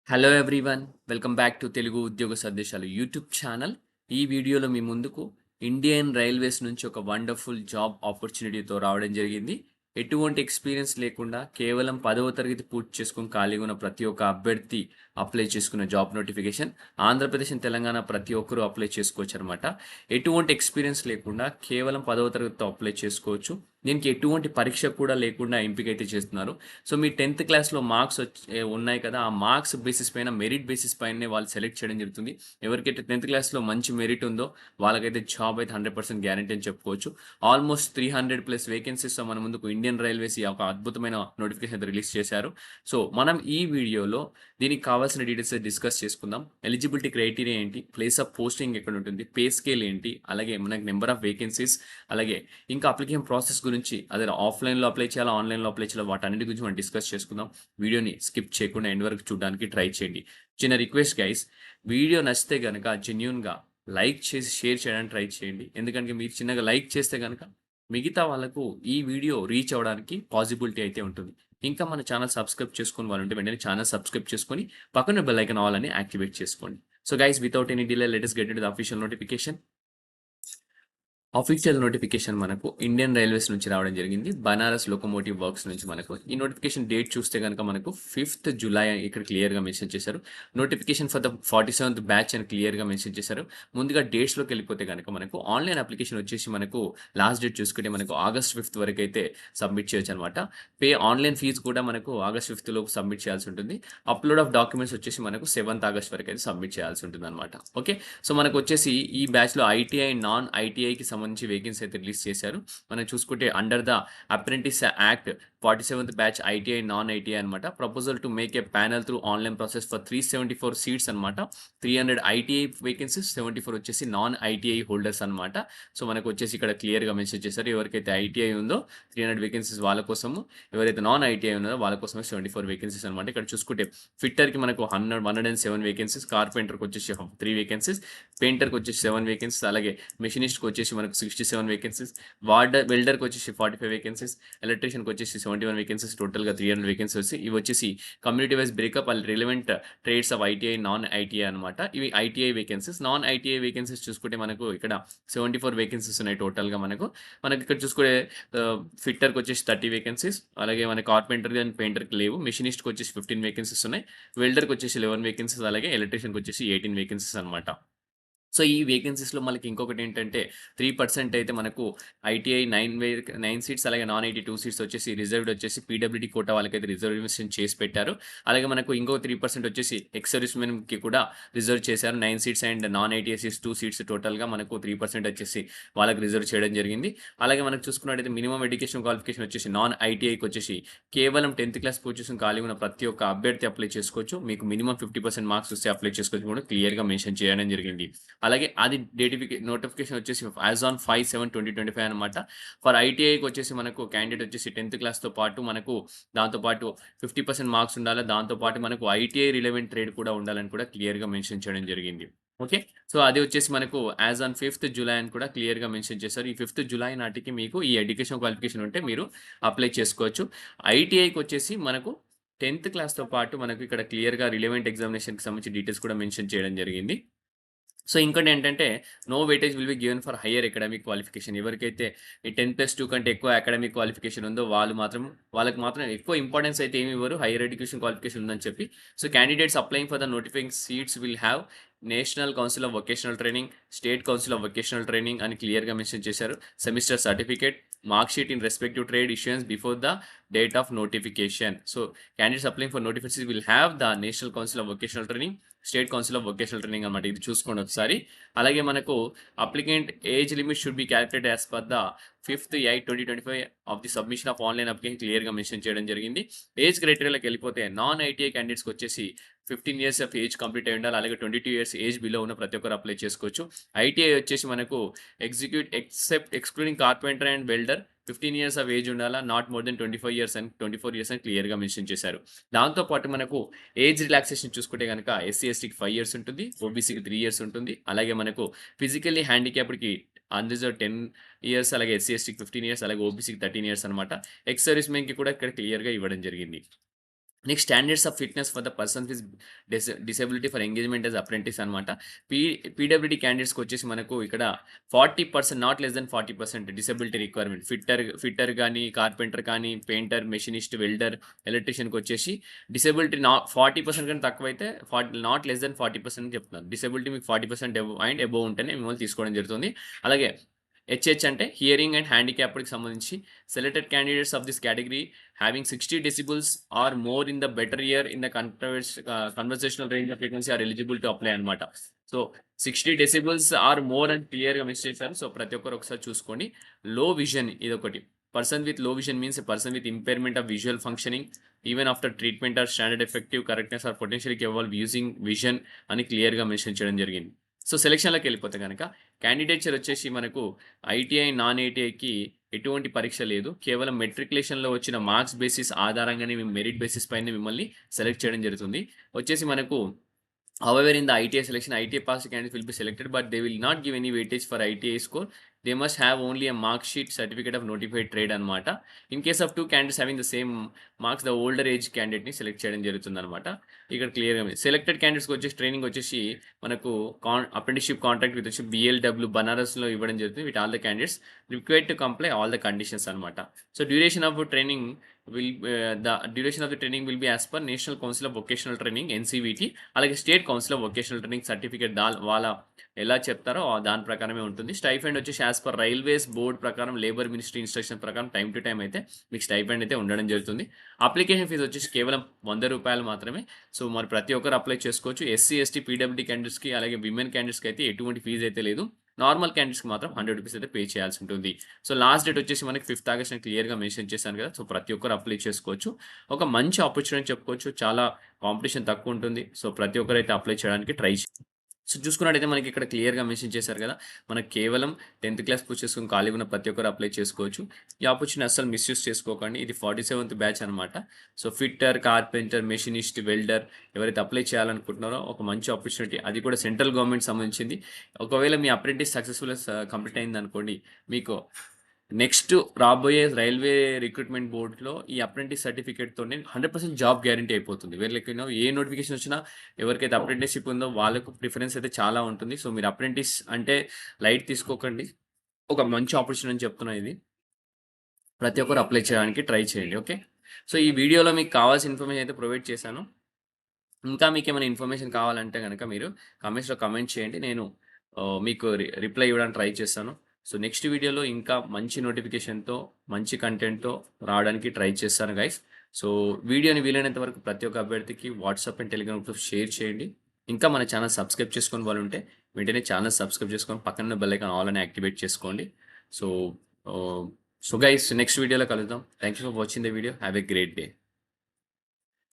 Hello everyone. Welcome back to Telugu ఉద్యోగ సందేశాలు YouTube channel. ఈ వీడియోలో మీ ముందుకు ఇండియన్ రైల్వేస్ నుంచి ఒక వండర్‌ఫుల్ జాబ్ ఆపర్చునిటీతో రావడం జరిగింది. ఎటువంటి ఎక్స్‌పీరియన్స్ లేకుండా కేవలం 10వ తరగతి పూర్తి చేసుకొని ఖాళీగా ఉన్న ప్రతి ఒక్క అభ్యర్థి అప్లై చేసుకున్న job notification. Andhra Pradesh and Telangana ప్రతి ఒక్కరు అప్లై చేసుకోవచ్చనమాట. ఎటువంటి ఎక్స్‌పీరియన్స్ లేకుండా కేవలం 10వ తరగతితో అప్లై చేసుకోవచ్చు. దీనికి ఎటువంటి పరీక్ష కూడా లేకుండా ఎంపికైతే చేస్తున్నారు. సో, మీ 10థ్ క్లాస్‌లో మార్క్స్ ఉన్నాయి కదా! ఆ మార్క్స్ బేసిస్ పైన, మెరిట్ బేసిస్ పైనే వాళ్ళు సెలెక్ట్ చేయడం జరుగుతుంది. ఎవరికైతే 10థ్ క్లాస్‌లో మంచి మెరిట్ ఉందో వాళ్ళకైతే జాబ్ అయితే 100% గ్యారంటీ అని చెప్పుకోవచ్చు. ఆల్మోస్ట్ 300 ప్లస్ వేకెన్సీస్‌తో మన ముందుకు ఇండియన్ రైల్వేస్ ఈ ఒక అద్భుతమైన నోటిఫికేషన్ అయితే రిలీజ్ చేశారు. సో, మనం ఈ వీడియోలో దీనికి కావాల్సిన డీటెయిల్స్ డిస్కస్ చేసుకుందాం. ఎలిజిబిలిటీ క్రైటీరియా ఏంటి? ప్లేస్ ఆఫ్ పోస్టింగ్ ఎక్కడుంటుంది? పే స్కేల్ ఏంటి? అలాగే మనకి నంబర్ ఆఫ్ వేకెన్సీస్, అలాగే ఇంకా అప్లికేషన్ ప్రాసెస్ గురించి అదే ఆఫ్‌లైన్‌లో అప్లై చేయాలా? ఆన్‌లైన్‌లో అప్లై చేయాలా? వాటన్నిటి గురించి మనం డిస్కస్ చేసుకుందాం. వీడియోని స్కిప్ చేయకుండా ఎండ్ వరకు చూడడానికి ట్రై చేయండి. చిన్న రిక్వెస్ట్ గైస్, వీడియో నచ్చితే గనక జెన్యూన్‌గా లైక్ చేసి షేర్ చేయడానికి ట్రై చేయండి. ఎందుకంటే మీరు చిన్నగా లైక్ చేస్తే గనక మిగతా వాళ్ళకు ఈ వీడియో రీచ్ అవ్వడానికి పాసిబిలిటీ అయితే ఉంటుంది. ఇంకా మన ఛానల్ సబ్స్క్రైబ్ చేసుకోని వాళ్ళుంటే వెంటనే ఛానల్ సబ్స్క్రైబ్ చేసుకొని పక్కన బెల్ ఐకాన్ ఆల్ అని యాక్టివేట్ చేసుకోండి. So guys, without any delay let us get into the official notification. Official notification మనకు ఇండియన్ రైల్వేస్ నుంచి రావడం జరిగింది. బనారస్ లోకోమోటివ్ వర్క్స్ నుంచి మనకు. ఈ నోటిఫికేషన్ డేట్ చూస్తే గనక మనకు 5థ్ జులై అని ఇక్కడ క్లియర్‌గా మెన్షన్ చేశారు. Notification for the 47th batch అని క్లియర్‌గా మెన్షన్ చేశారు. ముందుగా డేట్స్‌లోకెళ్ళిపోతే గనక మనకు ఆన్‌లైన్ అప్లికేషన్ వచ్చేసి మనకు లాస్ట్ డేట్ చూసుకుంటే మనకు ఆగస్ట్ 5th వరకైతే సబ్మిట్ చేయొచ్చనమాట. ఆన్‌లైన్ ఫీజ్ కూడా మనకు ఆగస్ట్ 5th లోపు సబ్మిట్ చేయాల్సి ఉంటుంది. అప్‌లోడ్ ఆఫ్ డాక్యుమెంట్స్ వచ్చేసి మనకు 7th ఆగస్ట్ వరకైతే సబ్మిట్ చేయాల్సి ఉంటుందనమాట. ఓకే. సో, మనకొచ్చేసి ఈ బ్యాచ్‌లో ఐటీఐ, నాన్ ఐటీఐకి సంబంధించి వేకెన్సీ అయితే రిలీజ్ చేశారు. మనం చూసుకుంటే under the apprentice act 47th batch ITI, non ITI అనమాట. Proposal to make a panel through online process for 374 seats అనమాట. 300 ఐటీఐ వేకెన్సీస్, 74 వచ్చేసి నాన్ ఐటీఐ హోల్డర్స్ అనమాట. సో, మనకొచ్చేసి ఇక్కడ క్లియర్‌గా మెన్షన్ చేశారు. ఎవరికైతే ఐటీఐ ఉందో 300 వేకెన్సీస్ వాళ్ళ కోసము, ఎవరైతే నాన్ ఐటీఐ ఉన్నారో వాళ్ళ కోసమే 74 వేకెన్సీస్ అనమాట. ఇక్కడ చూసుకుంటే ఫిట్టర్‌కి మనకు 107 వేకెన్సీస్, కార్పెంటర్‌కి వచ్చేసి 3 వేకెన్సీస్, పెయింటర్‌కి వచ్చేసి 7 వేకెన్సీస్, అలాగే మెషినిస్ట్‌కి వచ్చేసి మనకు 67 వేకెన్సీస్, వెల్డర్‌కి వచ్చేసి 45 వేకెన్సీస్, ఎలక్ట్రీషియన్‌కి వచ్చేసి 71 వేకెన్సీస్, టోటల్‌గా 300 వేకెన్సీస్. ఇవి వచ్చేసి community wise breakup and relevant trades of ITI, non ITI అనమాట. ఇవి ITI vacancies. Non ITI vacancies చూసుకుంటే మనకు ఇక్కడ 74 వేకెన్సీస్ ఉన్నాయి టోటల్‌గా మనకు. మనకిక్కడ చూసుకుంటే ఫిట్టర్‌కి వచ్చేసి 30 వేకెన్సీస్, అలాగే మన కార్పెంటర్ అండ్ పెయింటర్‌కి లేవు. మెషినిస్ట్‌కి వచ్చేసి 15 వేకెన్సీస్ ఉన్నాయి. వెల్డర్‌కి వచ్చేసి 11 వేకెన్సీస్, అలాగే ఎలక్ట్రీషియన్‌కి వచ్చేసి 18 వేకెన్సీస్ అనమాట. సో, ఈ వేకెన్సీస్‌లో మనకి ఇంకొకటేంటంటే 3% అయితే మనకు ఐటీఐ 9 సీట్స్, అలాగే నాన్ ఐటీ 2 సీట్స్ వచ్చేసి రిజర్వ్డ్ వచ్చేసి పీడబ్ల్యూడీ కోటా వాళ్ళకైతే రిజర్వేషన్ చేసి పెట్టారు. అలాగే మనకు ఇంకో 3% వచ్చేసి ఎక్స్ సర్వీస్ మెన్‌కి కూడా రిజర్వ్ చేశారు. 9 seats and non ITI seats 2 seats టోటల్‌గా మనకు 3% వచ్చేసి వాళ్ళకి రిజర్వ్ చేయడం జరిగింది. అలాగే మనకు చూసుకున్నట్టయితే మినిమమ్ ఎడ్యుకేషన్ క్వాలిఫికేషన్ వచ్చేసి నాన్ ఐటీఐకి వచ్చేసి కేవలం 10థ్ క్లాస్ పూర్తి చేసుకొని ఖాళీగా ఉన్న ప్రతి ఒక్క అభ్యర్థి అప్లై చేసుకోవచ్చు. మీకు మినిమమ్ 50% మార్క్స్ వస్తే అప్లై చేసుకోవచ్చు కూడా క్లియర్‌గా మెన్షన్ చేయడం జరిగింది. అలాగే అది నోటిఫికేషన్ వచ్చేసి యాస్ ఆన్ 5/7/2025 అనమాట. ఫర్ ఐటీఐకి వచ్చేసి మనకు క్యాండిడేట్ వచ్చేసి 10థ్ క్లాస్‌తో పాటు మనకు దాంతో పాటు 50% మార్క్స్ ఉండాలి. దాంతో పాటు మనకు ఐటీఐ రిలవెంట్ ట్రేడ్ కూడా ఉండాలని కూడా క్లియర్‌గా మెన్షన్ చేయడం జరిగింది. ఓకే. సో, అది వచ్చేసి మనకు యాస్ ఆన్ 5థ్ జులై అని కూడా క్లియర్‌గా మెన్షన్ చేశారు. ఈ 5థ్ జులై నాటికి మీకు ఈ ఎడ్యుకేషన్ క్వాలిఫికేషన్ ఉంటే మీరు అప్లై చేసుకోవచ్చు. ఐటీఐకి వచ్చేసి మనకు 10థ్ క్లాస్‌తో పాటు మనకు ఇక్కడ క్లియర్‌గా రిలవెంట్ ఎగ్జామినేషన్‌కి సంబంధించిన డీటెయిల్స్ కూడా మెన్షన్ చేయడం జరిగింది. సో, ఇంకోటేంటంటే, no weightage will be given for higher academic qualification. ఎవరికైతే ఈ 10+2 కంటే ఎక్కువ అకాడమిక్ క్వాలిఫికేషన్ ఉందో వాళ్ళకి మాత్రం ఎక్కువ ఇంపార్టెన్స్ అయితే ఏమి ఇవ్వరు. హైయర్ ఎడ్యుకేషన్ క్వాలిఫికేషన్ ఉందని చెప్పి. So, candidates applying for the notifying seats will have national council of vocational training, state council of vocational training అని క్లియర్‌గా మెన్షన్ చేశారు. Semester certificate, mark sheet in respective trade issuance before the date of notification. So, candidates applying for notifications will have the National Council of Vocational Training, state council of vocational training అనమాట. ఇది చూసుకోండి ఒకసారి. అలాగే మనకు applicant age limit should be calculated as per the 5/8/2025 of the submission of online application క్లియర్‌గా mention చేయడం జరిగింది. Age క్రైటీరియాలోకెళ్ళిపోతే non ITI క్యాండిడేట్స్‌కి వచ్చేసి 15 ఇయర్స్ ఆఫ్ ఏజ్ కంప్లీట్ అయ్యి ఉండాలి. అలాగే 22 ఇయర్స్ ఏజ్ బిలో ఉన్న ప్రతి ఒక్కరు అప్లై చేసుకోవచ్చు. ఐటీఐ వచ్చేసి మనకు excluding carpenter and welder 15 years of age ఉండాలా. నాట్ మోర్ దెన్ 24 ఇయర్స్ అని క్లియర్‌గా మెన్షన్ చేశారు. దాంతో పాటు మనకు ఏజ్ రిలాక్సేషన్ చూసుకుంటే గనక ఎస్సీ, ఎస్టీకి 5 ఇయర్స్ ఉంటుంది. ఓబీసీకి 3 ఇయర్స్ ఉంటుంది. అలాగే మనకు ఫిజికల్లీ హ్యాండిక్యాప్డ్‌కి అన్‌రిజర్వ్డ్ 10 ఇయర్స్, అలాగే ఎస్సీ, ఎస్టీకి 15 ఇయర్స్, అలాగే ఓబీసీకి 13 ఇయర్స్ అనమాట. ఎక్స్ సర్వీస్ మెన్‌కి కూడా ఇక్కడ క్లియర్‌గా ఇవ్వడం జరిగింది. Next standards of fitness for the person with disability for engagement as apprentice అనమాట. పీ పీడబ్ల్యూడీ క్యాండిడేట్స్‌కొచ్చేసి మనకు ఇక్కడ 40% not less than 40% disability requirement. Fitter గానీ, కార్పెంటర్ కానీ, పెయింటర్, మెషినిస్ట్, వెల్డర్, ఎలక్ట్రీషియన్‌కొచ్చేసి డిసెబిలిటీ 40% కంటే తక్కువైతే నాట్ లెస్ థాన్ 40% అని చెప్తున్నారు. డిసెబిలిటీ మీకు 40% అండ్ అబోవ్ ఉంటేనే మిమ్మల్ని తీసుకోవడం జరుగుతుంది. అలాగే హెచ్‌హెచ్ అంటే హియరింగ్ అండ్ హ్యాండిక్యాప్డ్‌కి సంబంధించి selected candidates of this category having 60 decibels or more in the better ear in the conversational range of frequency are eligible to apply అనమాట. సో 60 డెసిబుల్స్ ఆర్ మోర్ అని క్లియర్‌గా మెన్షన్ చేశారు. So ప్రతి ఒక్కరు ఒకసారి చూసుకోండి. Low vision ఇదొకటి. Person with low vision means a person with impairment of visual functioning even after treatment or standard effective correctness or potentially evolve using vision అని క్లియర్‌గా మెన్షన్ చేయడం జరిగింది. సో సెలక్షన్‌లోకి వెళ్ళిపోతే గనక క్యాండిడేచర్ వచ్చేసి మనకు ఐటీఐ, నాన్ ఐటీఐకి ఎటువంటి పరీక్ష లేదు. కేవలం మెట్రిక్యులేషన్‌లో వచ్చిన మార్క్స్ బేసిస్ ఆధారంగానే మేము మెరిట్ బేసిస్ పైనే మిమ్మల్ని సెలెక్ట్ చేయడం జరుగుతుంది. వచ్చేసి మనకు however, in the ITI selection, ITI passed candidates will be selected, but they will not give any weightage for ITI score. They must have only a mark sheet certificate of notified trade అనమాట. In case of 2 candidates having the same marks, the older age candidateని select చేయడం జరుగుతుందనమాట. ఇక్కడ క్లియర్‌గా selected క్యాండిడేట్స్‌కి వచ్చేసి training వచ్చేసి మనకు అప్రెంటిస్‌షిప్ కాంట్రాక్ట్ విత్ వచ్చి BLW బనారస్‌లో ఇవ్వడం జరుగుతుంది. With all the candidates required to comply all the conditions అనమాట. So duration of training the duration of the training will be as per National Council of Vocational Training NCVT అలాగే state council of vocational training certificate వాళ్ళ ఎలా చెప్తారో దాని ప్రకారమే ఉంటుంది. Stipend వచ్చేసి as per railways board ప్రకారం లేబర్ మినిస్ట్రీ ఇన్స్ట్రక్షన్ ప్రకారం టైం టు టైం అయితే మీకు స్టైఫండ్ అయితే ఉండడం జరుగుతుంది. అప్లికేషన్ ఫీజు వచ్చేసి కేవలం ₹100 మాత్రమే. సో మరి ప్రతి ఒక్కరు అప్లై చేసుకోవచ్చు. ఎస్సీ, ఎస్టీ, పీడబ్ల్యూడీ క్యాండిడేట్స్‌కి అలాగే విమెన్ క్యాండిడేట్స్‌కి అయితే ఎటువంటి ఫీజు అయితే లేదు. నార్మల్ క్యాండిడేట్స్‌కి మాత్రం ₹100 అయితే పే చేయాల్సి ఉంటుంది. సో లాస్ట్ డేట్ వచ్చేసి మనకి 5th ఆగస్ట్ అని క్లియర్‌గా మెన్షన్ చేశాను కదా! సో ప్రతి ఒక్కరు అప్లై చేసుకోవచ్చు. ఒక మంచి ఆపర్చునిటీ చెప్పుకోవచ్చు. చాలా కాంపిటీషన్ తక్కువ ఉంటుంది. సో ప్రతి ఒక్కరైతే అప్లై చేయడానికి ట్రై సో చూసుకున్నట్టయితే మనకి ఇక్కడ క్లియర్‌గా మెన్షన్ చేశారు కదా! మనకు కేవలం 10th క్లాస్ పూర్తి చేసుకొని ఖాళీగా ఉన్న ప్రతి ఒక్కరు అప్లై చేసుకోవచ్చు. ఈ ఆపర్చునిటీ అస్సలు మిస్‌యూజ్ చేసుకోకండి. ఇది 47th బ్యాచ్ అనమాట. So fitter, carpenter, machinist, welder ఎవరైతే అప్లై చేయాలనుకుంటున్నారో ఒక మంచి ఆపర్చునిటీ. అది కూడా సెంట్రల్ గవర్నమెంట్ సంబంధించింది. ఒకవేళ మీ అప్రెంటిస్ సక్సెస్‌ఫుల్‌గా కంప్లీట్ అయిందనుకోండి, మీకు నెక్స్ట్ రాబోయే రైల్వే రిక్రూట్మెంట్ బోర్డ్‌లో ఈ అప్రెంటిస్ సర్టిఫికేట్‌తోనే 100% జాబ్ గ్యారంటీ అయిపోతుంది. వీళ్ళకి ఏ నోటిఫికేషన్ వచ్చినా ఎవరికైతే అప్రెంటిస్‌షిప్ ఉందో వాళ్ళకు ప్రిఫరెన్స్ అయితే చాలా ఉంటుంది. సో మీరు అప్రెంటిస్ అంటే లైట్ తీసుకోకండి. ఒక మంచి ఆపర్చునిటీ అని చెప్తున్నా ఇది. ప్రతి ఒక్కరు అప్లై చేయడానికి ట్రై చేయండి. ఓకే. సో ఈ వీడియోలో మీకు కావాల్సిన ఇన్ఫర్మేషన్ అయితే ప్రొవైడ్ చేశాను. ఇంకా మీకేమైనా ఇన్ఫర్మేషన్ కావాలంటే గనక మీరు కామెంట్స్‌లో కామెంట్ చేయండి. నేను మీకు రిప్లై ఇవ్వడానికి ట్రై చేస్తాను. సో నెక్స్ట్ వీడియోలో ఇంకా మంచి నోటిఫికేషన్‌తో, మంచి కంటెంట్‌తో రావడానికి ట్రై చేస్తాను గైస్. సో వీడియోని వీలైనంత వరకు ప్రతి ఒక్క అభ్యర్థికి వాట్సాప్ అండ్ టెలిగ్రామ్ గ్రూప్‌లో షేర్ చేయండి. ఇంకా మన ఛానల్ సబ్స్క్రైబ్ చేసుకోని వాళ్ళుంటే వెంటనే ఛానల్ సబ్స్క్రైబ్ చేసుకొని పక్కన బెల్ ఐకాన్ ఆల్ అని యాక్టివేట్ చేసుకోండి. సో, గైస్ నెక్స్ట్ వీడియోలో కలుద్దాం. Thank you for watching the video. Have a great day.